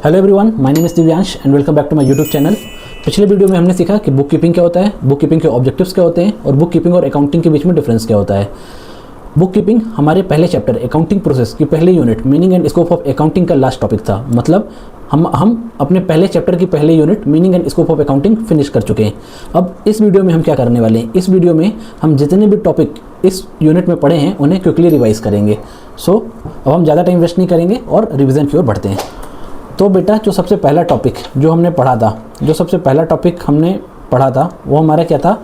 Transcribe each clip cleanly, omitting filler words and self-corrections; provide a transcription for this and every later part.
Hello everyone, my name is Divyansh and welcome back to my YouTube channel. पिछले video में हमने सीखा कि बुक कीपिंग क्या होता है, बुक कीपिंग के ऑब्जेक्टिव्स क्या होते हैं और बुक कीपिंग और अकाउंटिंग के बीच में डिफरेंस क्या होता है। बुक कीपिंग हमारे पहले चैप्टर अकाउंटिंग प्रोसेस की पहले unit meaning and scope of accounting का लास्ट टॉपिक था। मतलब हम अपने पहले चैप्टर की पहले unit meaning and scope of accounting finish कर चुके हैं। अब इस वीडियो में हम क्या करने वाले हैं, इस वीडियो में हम जितने भी टॉपिक इस यूनिट में पढ़े हैं उन्हें क्विकली रिवाइज करेंगे। सो अब हम ज़्यादा टाइम वेस्ट नहीं करेंगे और रिवीजन की ओर बढ़ते हैं। तो बेटा जो सबसे पहला टॉपिक जो हमने पढ़ा था वो हमारा क्या था,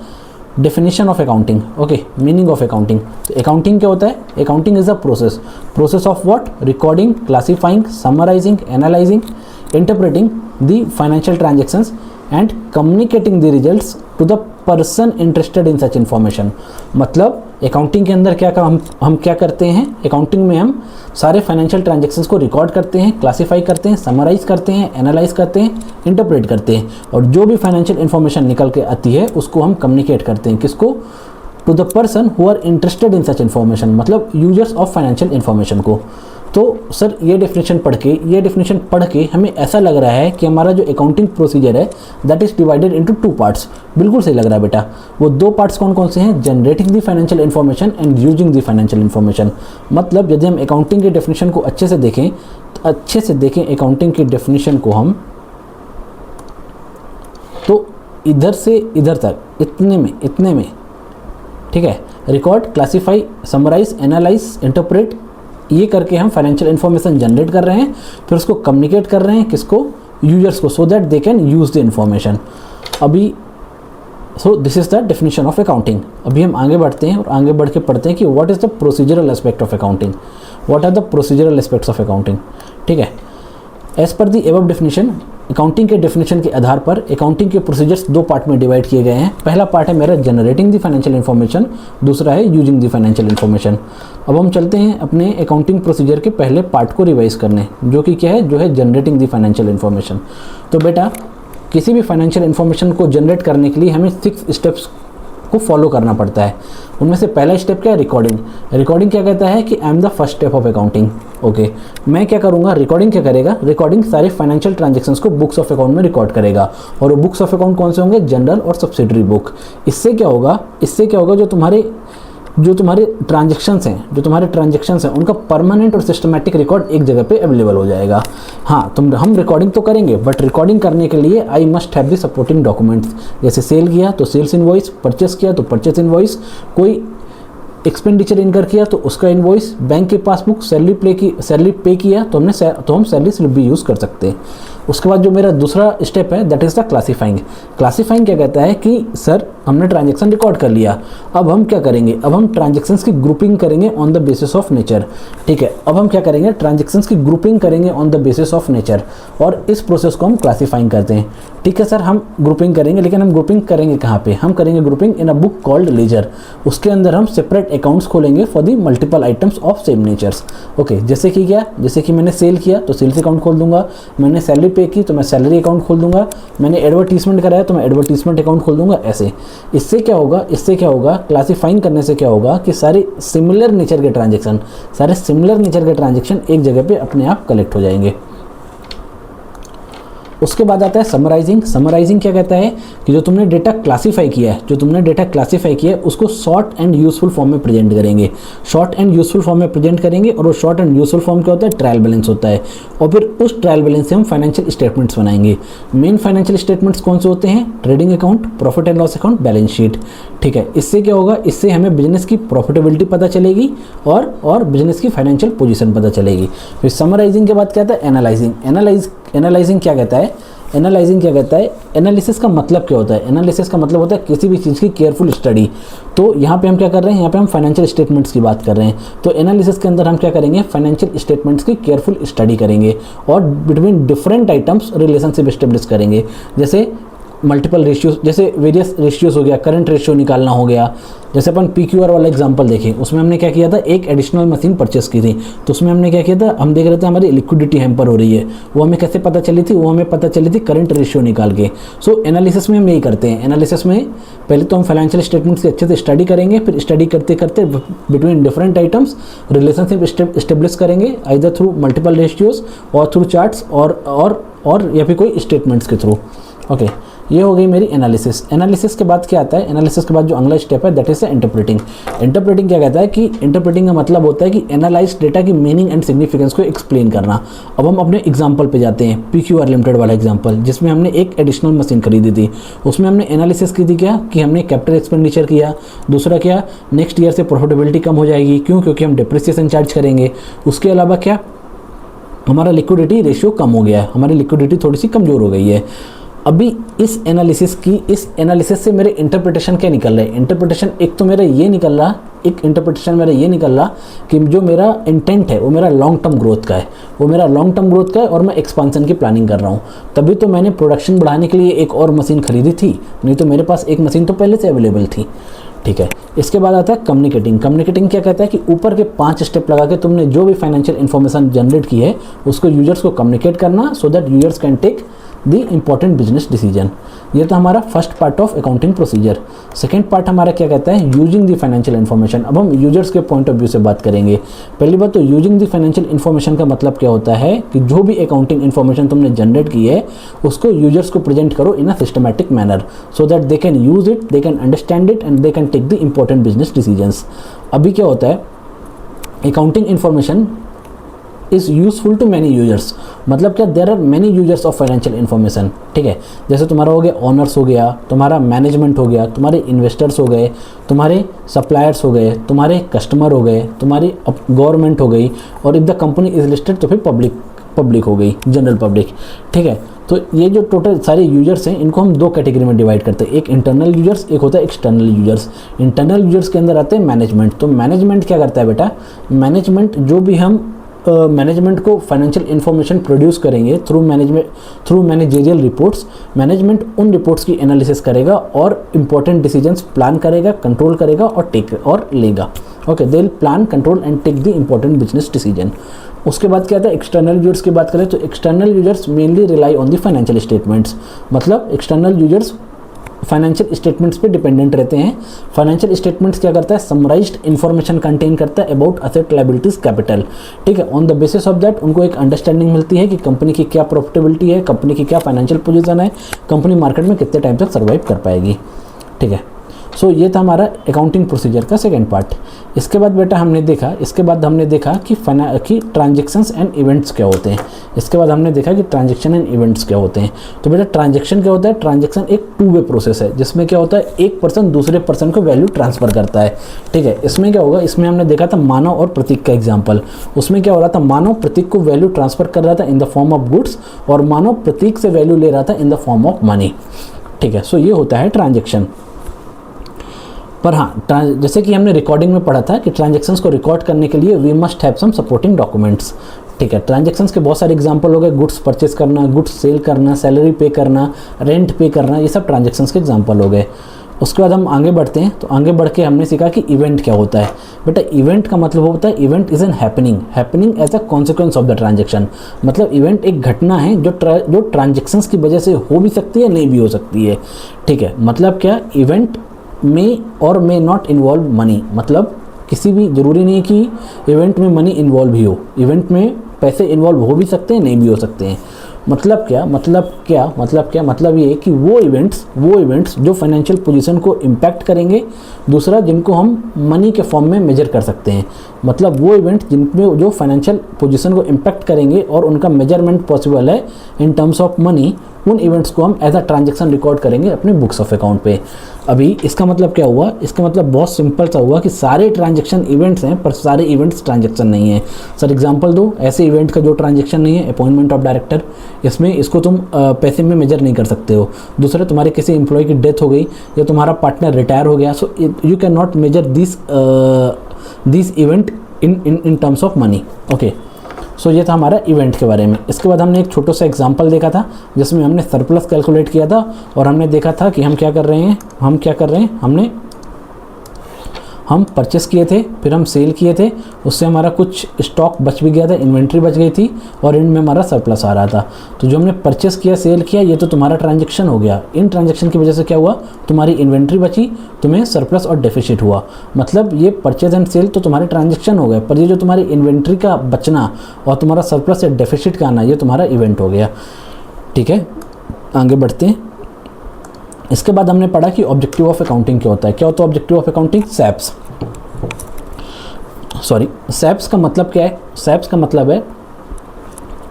definition of accounting. Okay, meaning of accounting. तो अकाउंटिंग क्या होता है? Accounting is a process of what? Recording, classifying, summarising, analysing, interpreting the financial transactions and communicating the results to the person interested in such information. मतलब accounting के अंदर क्या हम क्या करते हैं, अकाउंटिंग में हम सारे फाइनेंशियल ट्रांजैक्शंस को रिकॉर्ड करते हैं, क्लासीफाई करते हैं, समराइज करते हैं, एनालाइज करते हैं, इंटरप्रेट करते हैं और जो भी फाइनेंशियल इन्फॉर्मेशन निकल के आती है उसको हम कम्युनिकेट करते हैं। किसको? To the person who are interested in such information, मतलब यूजर्स ऑफ फाइनेंशियल इन्फॉर्मेशन को। तो सर ये डेफिनेशन पढ़ के हमें ऐसा लग रहा है कि हमारा जो अकाउंटिंग प्रोसीजर है that is divided into 2 parts. बिल्कुल सही लग रहा है बेटा। वो 2 पार्ट्स कौन कौन से हैं? Generating the financial information and using the financial information. मतलब यदि हम अकाउंटिंग के डेफिनेशन को अच्छे से देखें अकाउंटिंग के डेफिनेशन को हम, तो इधर से इधर तक इतने में ठीक है, record, classify, summarise, analyse, interpret, ये करके हम फाइनेंशियल इन्फॉर्मेशन जनरेट कर रहे हैं, फिर उसको कम्युनिकेट कर रहे हैं किसको? यूजर्स को, सो that they can use the information. So this is the definition of accounting. अभी हम आगे बढ़ते हैं और आगे बढ़ के पढ़ते हैं कि what is the procedural aspect of accounting, what are the procedural aspects of accounting. ठीक है, as per the above definition, accounting के डेफिनेशन के आधार पर अकाउंटिंग के प्रोसीजर्स 2 पार्ट में डिवाइड किए गए हैं। पहला पार्ट है मेरा जनरेटिंग द फाइनेंशियल इन्फॉर्मेशन, दूसरा है यूजिंग द फाइनेंशियल इन्फॉर्मेशन। अब हम चलते हैं अपने अकाउंटिंग प्रोसीजर के पहले पार्ट को रिवाइज करने, जो कि क्या है, जो है जनरेटिंग द फाइनेंशियल इन्फॉर्मेशन। तो बेटा किसी भी फाइनेंशियल इन्फॉर्मेशन को जनरेट करने के लिए हमें 6 स्टेप्स को फॉलो करना पड़ता है। उनमें से पहला स्टेप क्या है? रिकॉर्डिंग। रिकॉर्डिंग क्या कहता है कि I am the first step of accounting. Okay, मैं क्या करूंगा, रिकॉर्डिंग क्या करेगा? रिकॉर्डिंग सारे फाइनेंशियल ट्रांजैक्शंस को बुक्स ऑफ अकाउंट में रिकॉर्ड करेगा। और वो बुक्स ऑफ अकाउंट कौन से होंगे? जनरल और सब्सिडरी बुक। इससे क्या होगा, जो तुम्हारे ट्रांजैक्शंस हैं उनका परमानेंट और सिस्टमैटिक रिकॉर्ड एक जगह पे अवेलेबल हो जाएगा। हाँ, हम रिकॉर्डिंग तो करेंगे, बट रिकॉर्डिंग करने के लिए I must have the supporting documents. जैसे सेल किया तो सेल्स इनवॉइस, परचेस किया तो परचेस इनवॉइस, कोई एक्सपेंडिचर इनकर किया तो उसका इनवॉइस, बैंक की पासबुक, सैलरी पे किया तो हम सैलरी स्लिप भी यूज़ कर सकते हैं। उसके बाद जो मेरा दूसरा स्टेप है that is the classifying. Classifying क्या कहता है कि सर हमने ट्रांजैक्शन रिकॉर्ड कर लिया, अब हम क्या करेंगे? अब हम ट्रांजैक्शंस की ग्रुपिंग करेंगे on the basis of nature. ठीक है, अब हम क्या करेंगे? ट्रांजैक्शंस की ग्रुपिंग करेंगे on the basis of nature और इस प्रोसेस को हम क्लासीफाइंग करते हैं। ठीक है सर, हम ग्रुपिंग करेंगे, लेकिन हम ग्रुपिंग करेंगे कहाँ पे? हम करेंगे grouping in a book called ledger. उसके अंदर हम सेपरेट अकाउंट्स खोलेंगे for the multiple items of same natures. Okay, जैसे कि क्या? जैसे कि मैंने सेल किया तो सेल्स अकाउंट खोल दूंगा, मैंने सैलरी पे की तो मैं सैलरी अकाउंट खोल दूंगा, मैंने एडवर्टीजमेंट कराया तो मैं एडवर्टीजमेंट अकाउंट खोल दूंगा। ऐसे इससे क्या होगा, क्लासीफाइंग करने से क्या होगा कि सारे सिमिलर नेचर के ट्रांजैक्शन एक जगह पे अपने आप कलेक्ट हो जाएंगे। उसके बाद आता है समराइजिंग। समराइजिंग क्या कहता है कि जो तुमने डेटा क्लासीफाई किया है उसको शॉर्ट एंड यूजफुल फॉर्म में प्रेजेंट करेंगे। और वो शॉर्ट एंड यूजफुल फॉर्म क्या होता है? ट्रायल बैलेंस होता है। और फिर उस ट्रायल बैलेंस से हम फाइनेंशियल स्टेटमेंट्स बनाएंगे। मेन फाइनेंशियल स्टेटमेंट्स कौन से होते हैं? Trading account, profit and loss account, balance sheet. ठीक है, इससे क्या होगा? इससे हमें बिजनेस की प्रॉफिटेबिलिटी पता चलेगी और बिजनेस की फाइनेंशियल पोजीशन पता चलेगी। फिर समराइजिंग के बाद क्या आता है? एनालाइजिंग क्या कहता है? एनालिसिस का मतलब क्या होता है? एनालिसिस का मतलब होता है किसी भी चीज़ की केयरफुल स्टडी। तो यहाँ पे हम क्या कर रहे हैं? यहाँ पे हम फाइनेंशियल स्टेटमेंट्स की बात कर रहे हैं। तो एनालिसिस के अंदर हम क्या करेंगे? फाइनेंशियल स्टेटमेंट्स की केयरफुल स्टडी करेंगे और between different items relationship establish करेंगे। जैसे मल्टीपल रेशियोज, जैसे वेरियस रेशियोज हो गया, करंट रेशियो निकालना हो गया। जैसे अपन PQR वाला एग्जांपल देखें, उसमें हमने क्या किया था, एक एडिशनल मशीन परचेस की थी, तो उसमें हमने क्या किया था, हम देख रहे थे हमारी लिक्विडिटी हैम्पर हो रही है, वो हमें कैसे पता चली थी, वो हमें पता चली थी करंट रेशियो निकाल के। सो एनालिसिस में हम यही करते हैं। एनालिसिस में पहले तो हम फाइनेंशियल स्टेटमेंट्स की अच्छे से स्टडी करेंगे, फिर स्टडी करते करते between different items relationship establish करेंगे, आइदर थ्रू मल्टीपल रेशियोज और थ्रू चार्ट्स और या फिर कोई स्टेटमेंट्स के थ्रू। ओके, ये हो गई मेरी एनालिसिस। एनालिसिस के बाद क्या आता है, एनालिसिस के बाद जो अगला स्टेप है दैट इज इंटरप्रेटिंग। इंटरप्रेटिंग क्या कहता है कि इंटरप्रेटिंग का मतलब होता है कि एनालाइज डेटा की मीनिंग एंड सिग्निफिकेंस को एक्सप्लेन करना। अब हम अपने एग्जांपल पे जाते हैं, PQR लिमिटेड वाला एग्जांपल, जिसमें हमने एक एडिशनल मशीन खरीदी थी। उसमें हमने एनालिसिस की थी क्या, कि हमने कैपिटल एक्सपेंडिचर किया। दूसरा क्या, नेक्स्ट ईयर से प्रॉफिटेबिलिटी कम हो जाएगी, क्यों, क्योंकि हम डिप्रिसिएशन चार्ज करेंगे। उसके अलावा क्या, हमारा लिक्विडिटी रेशियो कम हो गया है, हमारी लिक्विडिटी थोड़ी सी कमज़ोर हो गई है। अभी इस एनालिसिस से मेरे इंटरप्रिटेशन क्या निकल रहा है, इंटरप्रिटेशन एक तो मेरा ये निकल रहा, एक इंटरप्रिटेशन मेरा ये निकल रहा कि जो मेरा इंटेंट है वो मेरा लॉन्ग टर्म ग्रोथ का है, और मैं एक्सपांसन की प्लानिंग कर रहा हूँ। तभी तो मैंने प्रोडक्शन बढ़ाने के लिए एक और मशीन खरीदी थी, नहीं तो मेरे पास एक मशीन तो पहले से अवेलेबल थी। ठीक है, इसके बाद आता है कम्युनिकेटिंग। कम्युनिकेटिंग क्या कहता है कि ऊपर के 5 स्टेप लगा के तुमने जो भी फाइनेंशियल इन्फॉर्मेशन जनरेट की है उसको यूजर्स को कम्युनिकेट करना, so that users can take the important business decision. ये तो हमारा first part of accounting procedure. Second part हमारा क्या कहता है, यूजिंग द फाइनेंशियल इन्फॉर्मेशन। अब हम यूजर्स के पॉइंट ऑफ व्यू से बात करेंगे। पहली बात तो यूजिंग द फाइनेंशियल इन्फॉर्मेशन का मतलब क्या होता है कि जो भी अकाउंटिंग इन्फॉर्मेशन तुमने जनरेट की है उसको यूजर्स को प्रेजेंट करो in a systematic manner, so that they can use it, they can understand it and they can take the important business decisions. अभी क्या होता है, accounting information is useful to many users, मतलब क्या, there are many users of financial information. ठीक है, जैसे तुम्हारा हो गया ऑनर्स हो गया, तुम्हारा मैनेजमेंट हो गया, तुम्हारे इन्वेस्टर्स हो गए, तुम्हारे सप्लायर्स हो गए, तुम्हारे कस्टमर हो गए, तुम्हारी गवर्नमेंट हो गई, और if the company is listed तो फिर पब्लिक हो गई, जनरल पब्लिक। ठीक है, तो ये जो टोटल सारे यूजर्स हैं इनको हम 2 कैटेगरी में डिवाइड करते हैं, एक इंटरनल यूजर्स, एक होता है एक्सटर्नल यूजर्स। इंटरनल यूजर्स के अंदर आते हैं मैनेजमेंट। तो मैनेजमेंट क्या करता है बेटा, मैनेजमेंट जो भी हम मैनेजमेंट को फाइनेंशियल इन्फॉर्मेशन प्रोड्यूस करेंगे थ्रू मैनेजेरियल रिपोर्ट्स, मैनेजमेंट उन रिपोर्ट्स की एनालिसिस करेगा और इंपॉर्टेंट डिसीजंस प्लान करेगा, कंट्रोल करेगा और लेगा। Okay, they will plan, control and take the important business decision. उसके बाद क्या आता है, एक्सटर्नल यूजर्स की बात करें तो external users mainly rely on the financial statements, मतलब एक्सटर्नल यूजर्स फाइनेंशियल स्टेटमेंट्स पे डिपेंडेंट रहते हैं। फाइनेंशियल स्टेटमेंट्स क्या करता है, समराइज्ड इन्फॉर्मेशन कंटेन करता है अबाउट असेट, लायबिलिटीज, कैपिटल। ठीक है, on the basis of that उनको एक अंडरस्टैंडिंग मिलती है कि कंपनी की क्या प्रॉफिटेबिलिटी है, कंपनी की क्या फाइनेंशियल पोजीशन है, कंपनी मार्केट में कितने टाइम तक सर्वाइव कर पाएगी। ठीक है, सो ये था हमारा अकाउंटिंग प्रोसीजर का सेकंड पार्ट। इसके बाद बेटा हमने देखा कि ट्रांजेक्शन्स एंड इवेंट्स क्या होते हैं। ट्रांजेक्शन एंड इवेंट्स क्या होते हैं। तो बेटा ट्रांजेक्शन क्या होता है, ट्रांजेक्शन एक 2 वे प्रोसेस है जिसमें क्या होता है, एक पर्सन दूसरे पर्सन को वैल्यू ट्रांसफर करता है। ठीक है, इसमें क्या होगा, इसमें हमने देखा था मानव और प्रतीक का एग्जाम्पल। उसमें क्या हो रहा था, मानव प्रतीक को वैल्यू ट्रांसफर कर रहा था in the form of goods और मानव प्रतीक से वैल्यू ले रहा था in the form of money. ठीक है, सो ये होता है ट्रांजेक्शन। पर हाँ, जैसे कि हमने रिकॉर्डिंग में पढ़ा था कि ट्रांजैक्शंस को रिकॉर्ड करने के लिए we must have some supporting documents. ठीक है, ट्रांजैक्शंस के बहुत सारे एग्जांपल हो गए, गुड्स परचेस करना, गुड्स सेल करना, सैलरी पे करना, रेंट पे करना, ये सब ट्रांजैक्शंस के एग्जांपल हो गए। उसके बाद हम आगे बढ़ते हैं, तो आगे बढ़ के हमने सीखा कि इवेंट क्या होता है। बेटा इवेंट का मतलब होता है, event is an happening as a consequence of the transaction. मतलब इवेंट एक घटना है जो ट्रांजैक्शंस की वजह से हो भी सकती है, नहीं भी हो सकती है। ठीक है, मतलब क्या, इवेंट मे और मे नॉट इन्वॉल्व मनी, मतलब किसी भी जरूरी नहीं कि इवेंट में मनी इन्वॉल्व ही हो, इवेंट में पैसे इन्वॉल्व हो भी सकते हैं, नहीं भी हो सकते हैं। मतलब ये कि वो इवेंट्स जो फाइनेंशियल पोजीशन को इम्पैक्ट करेंगे, दूसरा जिनको हम मनी के फॉर्म में मेजर कर सकते हैं। मतलब वो इवेंट जिनमें जो फाइनेंशियल पोजीशन को इम्पैक्ट करेंगे और उनका मेजरमेंट पॉसिबल है इन टर्म्स ऑफ मनी, उन इवेंट्स को हम एज अ ट्रांजैक्शन रिकॉर्ड करेंगे अपने बुक्स ऑफ अकाउंट पे। अभी इसका मतलब क्या हुआ, इसका मतलब बहुत सिंपल सा हुआ कि सारे ट्रांजैक्शन इवेंट्स हैं पर सारे इवेंट्स ट्रांजैक्शन नहीं है। सर एग्जांपल दो ऐसे इवेंट का जो ट्रांजैक्शन नहीं है, अपॉइंटमेंट ऑफ डायरेक्टर, इसमें इसको तुम पैसे में मेजर नहीं कर सकते हो। दूसरे तुम्हारे किसी एम्प्लॉय की डेथ हो गई या तुम्हारा पार्टनर रिटायर हो गया, so you can not measure this event in terms of money. Okay, so ये था हमारा इवेंट के बारे में। इसके बाद हमने एक छोटा सा एग्जांपल देखा था जिसमें हमने सरप्लस कैलकुलेट किया था और हमने देखा था कि हम क्या कर रहे हैं, हम परचेस किए थे, फिर हम सेल किए थे, उससे हमारा कुछ स्टॉक बच भी गया था, इन्वेंट्री बच गई थी और इनमें हमारा सरप्लस आ रहा था। तो जो हमने परचेस किया, सेल किया, ये तो तुम्हारा ट्रांजैक्शन हो गया। इन ट्रांजैक्शन की वजह से क्या हुआ, तुम्हारी इन्वेंट्री बची, तुम्हें सरप्लस और डेफिसिट हुआ। मतलब ये परचेज एंड सेल तो तुम्हारे ट्रांजैक्शन हो गए, पर ये जो तुम्हारी इन्वेंट्री का बचना और तुम्हारा सरप्लस या डेफिसिट का आना, ये तुम्हारा इवेंट हो गया। ठीक है, आगे बढ़ते हैं। इसके बाद हमने पढ़ा कि ऑब्जेक्टिव ऑफ अकाउंटिंग क्या होता है। क्या होता है ऑब्जेक्टिव ऑफ अकाउंटिंग? सैप्स का मतलब क्या है? सैप्स का मतलब है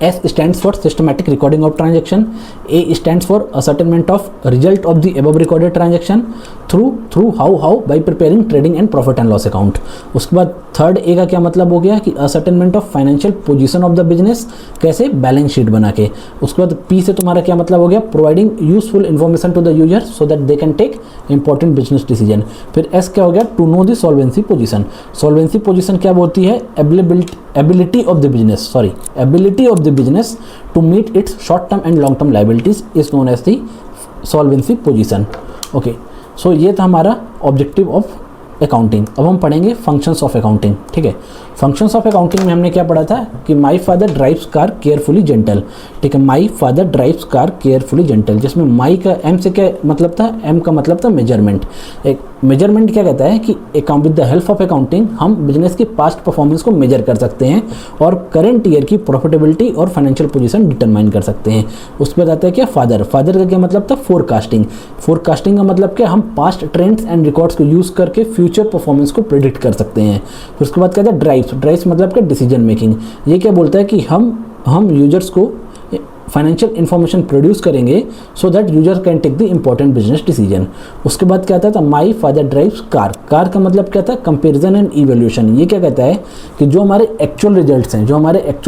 S stands for systematic recording of transaction, A stands for ascertainment of result of the above recorded transaction through how by preparing trading and profit and loss account। उसके बाद third A का क्या मतलब हो गया कि ascertainment of financial position of the business, कैसे? Balance sheet बना के। उसके बाद P से तुम्हारा क्या मतलब हो गया? providing useful information to the user so that they can take important business decision। फिर S क्या हो गया? to know the solvency position। solvency position क्या बोलती है? ability of the business to meet its short term and long term liabilities is known as the solvency position। Okay, so ये था हमारा ऑब्जेक्टिव ऑफ अकाउंटिंग। अब हम पढ़ेंगे functions of accounting. ठीक है, फंक्शंस ऑफ अकाउंटिंग में हमने क्या पढ़ा था कि my father drives car carefully gentle. ठीक है, my father drives car carefully gentle, जिसमें माई का एम से क्या मतलब था? एम का मतलब था मेजरमेंट। एक मेजरमेंट क्या कहता है कि with the help of accounting हम बिजनेस की पास्ट परफॉर्मेंस को मेजर कर सकते हैं और करंट ईयर की प्रॉफिटेबिलिटी और फाइनेंशियल पोजीशन डिटरमाइन कर सकते हैं। उस पर आता है क्या? फादर का क्या मतलब था? फोरकास्टिंग का मतलब क्या? हम पास्ट ट्रेंड्स एंड रिकॉर्ड्स को यूज़ करके फ्यूचर परफॉर्मेंस को प्रिडिक्ट कर सकते हैं। फिर उसके बाद कहता है ड्राइव्स मतलब क्या? Decision making. ये क्या बोलता है कि हम यूजर्स को फाइनेंशियल इंफॉर्मेशन प्रोड्यूस करेंगे so that user can take the important business decision. उसके बाद क्या आता था? माई फादर ड्राइव्स कार का मतलब क्या था? Comparison and evaluation. ये क्या कहता है कि जो हमारे एक्चुअल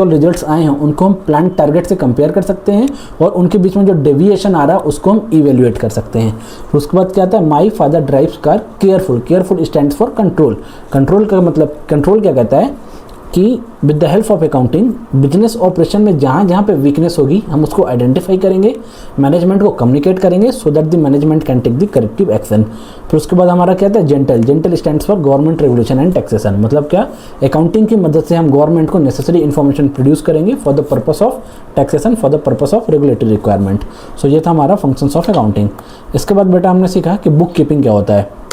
रिजल्ट्स आए हैं उनको हम प्लान टारगेट से कंपेयर कर सकते हैं और उनके बीच में जो डेविएशन आ रहा है उसको हम इवेल्युएट कर सकते हैं। फिर उसके बाद क्या आता है? My father drives car careful stands for control का मतलब कंट्रोल क्या कहता है कि with the help of accounting business operation में जहाँ पे वीकनेस होगी हम उसको आइडेंटिफाई करेंगे, मैनेजमेंट को कम्युनिकेट करेंगे so that the management can take the corrective action. फिर उसके बाद हमारा क्या था? Gentle stands for government regulation and taxation. मतलब क्या? अकाउंटिंग की मदद से हम गवर्नमेंट को नेसेसरी इन्फॉर्मेशन प्रोड्यूस करेंगे for the purpose of taxation, for the purpose of regulatory requirement. So ये था हमारा फंक्शंस ऑफ अकाउंटिंग। इसके बाद बेटा हमने सीखा कि बुक कीपिंग क्या होता है।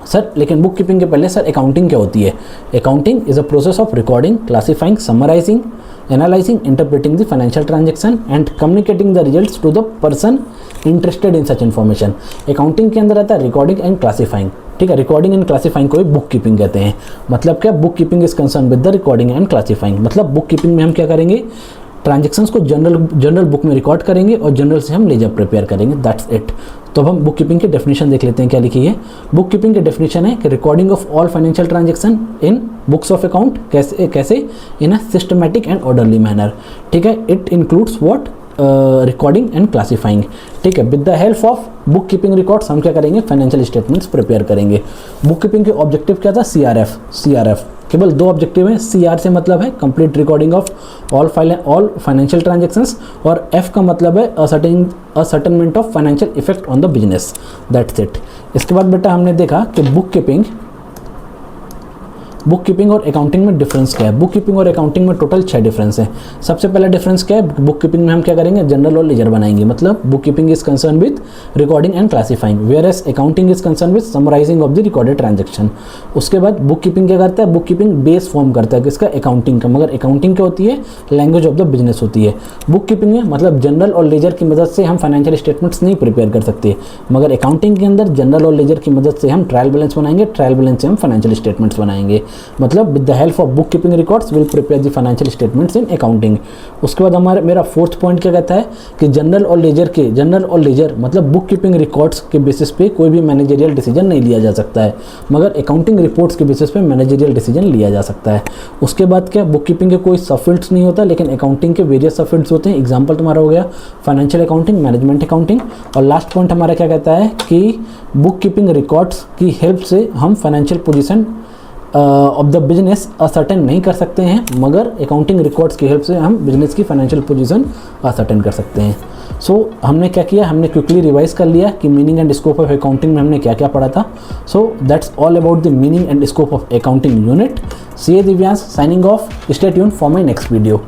सर लेकिन बुक कीपिंग के पहले सर अकाउंटिंग क्या होती है? Accounting is a process of recording, classifying, summarising, analysing, interpreting the financial transaction and communicating the results to the person interested in such information. Accounting के अंदर आता है रिकॉर्डिंग एंड क्लासिफाइंग। ठीक है, रिकॉर्डिंग एंड क्लासिफाइंग को भी book keeping कहते हैं। मतलब क्या? Book keeping is concern with the recording and classifying. मतलब बुक कीपिंग में हम क्या करेंगे? ट्रांजैक्शंस को जनरल बुक में रिकॉर्ड करेंगे और जनरल से हम लेजर प्रिपेयर करेंगे। That's it. तो अब हम बुक कीपिंग की डेफिनेशन देख लेते हैं क्या लिखी है। बुक कीपिंग की डेफिनेशन है कि recording of all financial transaction in books of account. कैसे? In a systematic and orderly manner. ठीक है, it includes what? Recording and classifying. ठीक है, with the help of book keeping records हम क्या करेंगे? फाइनेंशियल स्टेटमेंट्स प्रिपेयर करेंगे। Book keeping के ऑब्जेक्टिव क्या था? CRF। केवल दो ऑब्जेक्टिव हैं। CR से मतलब है complete recording of all financial transactions और F का मतलब है ascertainment of financial effect on the business. That's it. इसके बाद बेटा हमने देखा कि बुक कीपिंग और अकाउंटिंग में डिफरेंस क्या है। बुक कीपिंग और अकाउंटिंग में टोटल 6 डिफरेंस हैं। सबसे पहला डिफरेंस क्या है? बुक कीपिंग में हम क्या करेंगे? जनरल और लेजर बनाएंगे। मतलब book keeping is concern with recording and classifying, whereas accounting is concern with summarising of the recorded transaction. उसके बाद बुक कीपिंग क्या करता है? बुक कीपिंग बेस फॉर्म करता है किसका? अकाउंटिंग का। मगर अकाउंटिंग क्या होती है? लैंग्वेज ऑफ द बिजनेस होती है। बुक कीपिंग में मतलब जनरल और लेजर की मदद से हम फाइनेंशियल स्टेटमेंट्स नहीं प्रिपेयर कर सकते, मगर अकाउंटिंग के अंदर जनरल और लेजर की मदद से हम ट्रायल बैलेंस बनाएंगे, ट्रायल बैलेंस से हम फाइनेंशियल स्टेटमेंट्स बनाएंगे। मतलब with the help of book keeping records will prepare the financial statements in accounting. उसके बाद मेरा फोर्थ पॉइंट क्या कहता है कि जनरल और लेजर मतलब बुक कीपिंग रिकॉर्ड्स के बेसिस पे कोई भी मैनेजरियल डिसीजन नहीं लिया जा सकता है, मगर अकाउंटिंग रिपोर्ट्स के बेसिस पे मैनेजरियल डिसीजन लिया जा सकता है। उसके बाद क्या? बुक कीपिंग के कोई सब फील्ड्स नहीं होता, लेकिन अकाउंटिंग के वेरियस सब फील्ड्स होते हैं। एग्जाम्पल तुम्हारा हो गया फाइनेंशियल अकाउंटिंग, मैनेजमेंट अकाउंटिंग। और लास्ट पॉइंट हमारा क्या कहता है कि बुक कीपिंग रिकॉर्ड्स की हेल्प से हम financial position of the business ascertain नहीं कर सकते हैं, मगर अकाउंटिंग रिकॉर्ड्स की हेल्प से हम बिजनेस की फाइनेंशियल पोजीशन असर्टेन कर सकते हैं। सो हमने क्या किया, हमने क्विकली रिवाइज कर लिया कि meaning and scope of accounting में हमने क्या क्या पढ़ा था। So that's all about the meaning and scope of accounting unit. See a Divyansh signing off. Stay tuned for my next video.